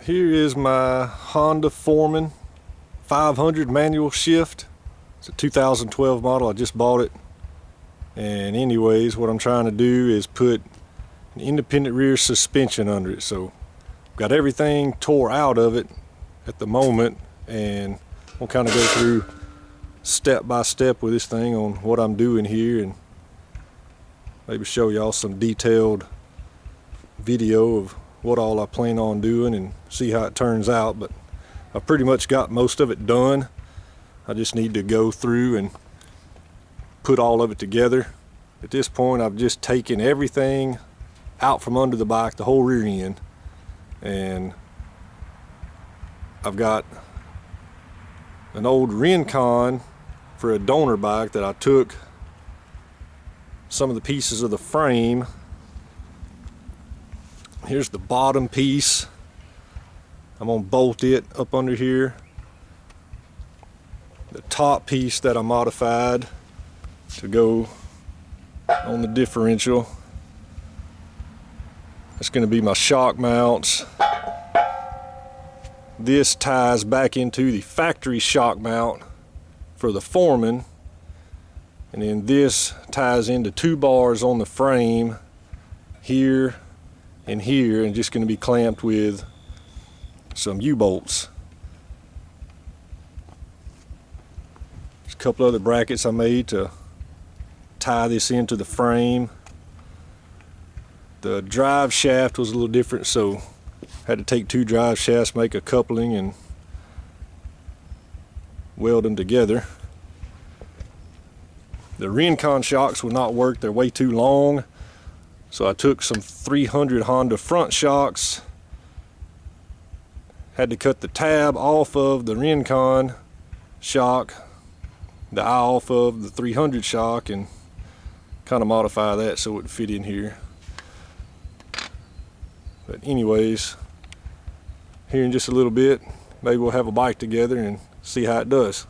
Here is my Honda Foreman 500 manual shift. It's a 2012 model. I just bought it. And anyways, what I'm trying to do is put an independent rear suspension under it. So I've got everything tore out of it at the moment, and we'll kind of go through step by step with this thing on what I'm doing here, and maybe show y'all some detailed video of what all I plan on doing and see how it turns out. But I've pretty much got most of it done. I just need to go through and put all of it together. At this point, I've just taken everything out from under the bike, the whole rear end, and I've got an old Rincon for a donor bike that I took some of the pieces of the frame. Here's the bottom piece. I'm gonna bolt it up under here. The top piece that I modified to go on the differential, it's gonna be my shock mounts. This ties back into the factory shock mount for the Foreman, and then this ties into 2 bars on the frame here and here, and just going to be clamped with some U-bolts. There's a couple other brackets I made to tie this into the frame. The drive shaft was a little different, so I had to take 2 drive shafts, make a coupling, and weld them together. The Rincon shocks will not work, they're way too long. So I took some 300 Honda front shocks, had to cut the tab off of the Rincon shock, the eye off of the 300 shock, and kind of modify that so it would fit in here. But anyways, here in just a little bit, maybe we'll have a bike together and see how it does.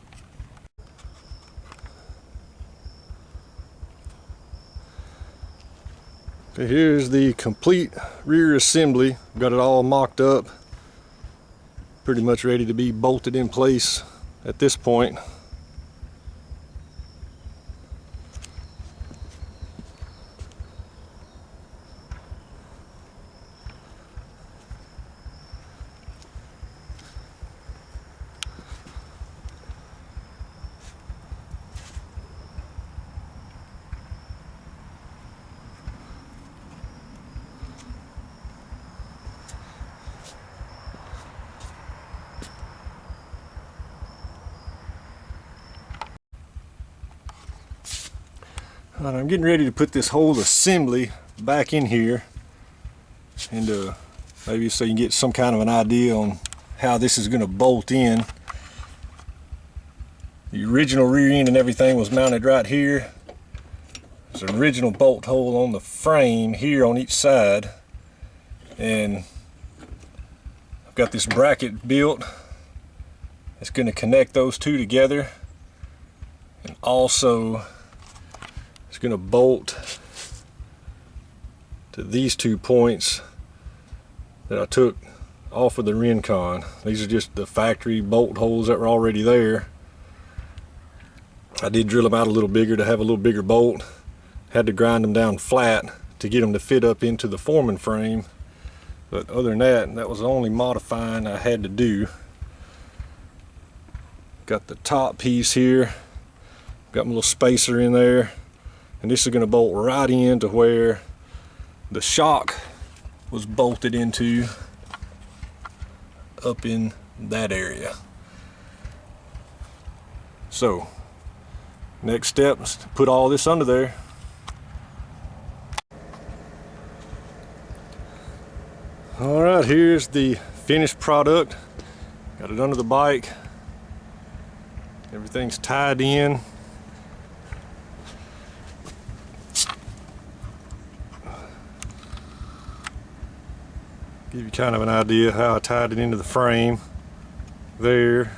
Okay, here's the complete rear assembly. Got it all mocked up, pretty much ready to be bolted in place at this point. Alright, I'm getting ready to put this whole assembly back in here, and maybe so you can get some kind of an idea on how this is going to bolt in. The original rear end and everything was mounted right here. There's an original bolt hole on the frame here on each side, and I've got this bracket built that's going to connect those two together, and also it's going to bolt to these 2 points that I took off of the Rincon. These are just the factory bolt holes that were already there. I did drill them out a little bigger to have a little bigger bolt. Had to grind them down flat to get them to fit up into the Foreman frame. But other than that, that was the only modifying I had to do. Got the top piece here. Got my little spacer in there. And this is going to bolt right into where the shock was bolted into, up in that area. So next step is to put all this under there. Alright, here's the finished product. Got it under the bike. Everything's tied in. Give you kind of an idea how I tied it into the frame there.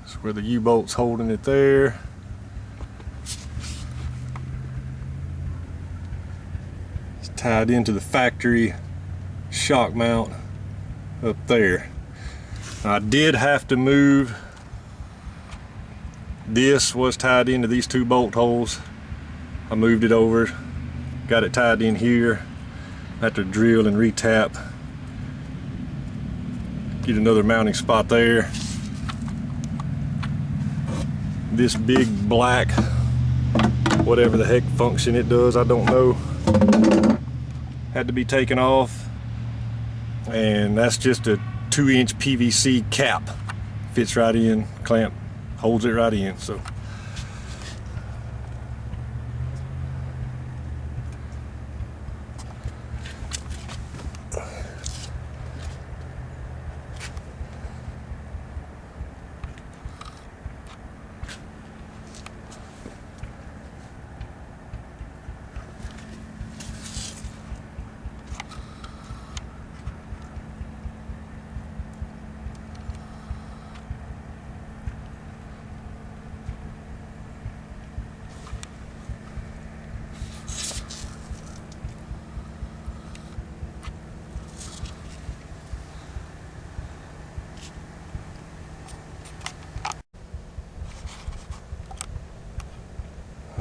That's where the U-bolt's holding it there. It's tied into the factory shock mount up there. I did have to move. This was tied into these two bolt holes. I moved it over, got it tied in here. I have to drill and retap, get another mounting spot there. This big black, whatever the heck function it does, I don't know, had to be taken off. And that's just a 2-inch PVC cap. Fits right in, clamp, holds it right in. So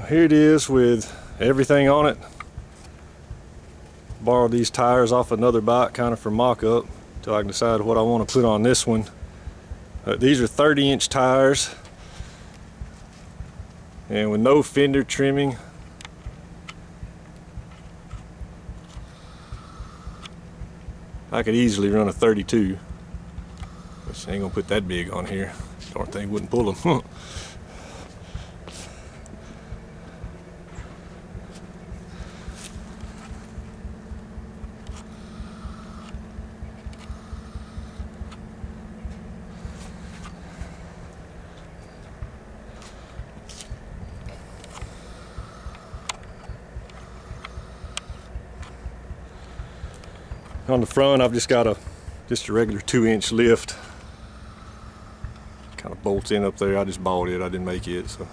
here it is with everything on it. Borrowed these tires off another bike kind of for mock-up till I can decide what I want to put on this one. These are 30-inch tires and with no fender trimming. I could easily run a 32, which I ain't gonna put that big on here. Darn thing wouldn't pull them. On the front, I've just got a regular 2-inch lift. Kind of bolts in up there. I just bought it. I didn't make it. So.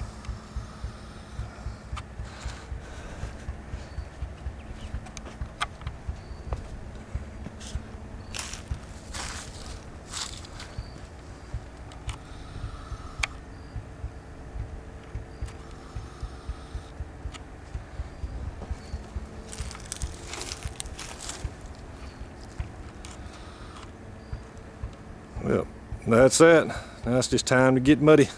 Well, that's that. Now it's just time to get muddy.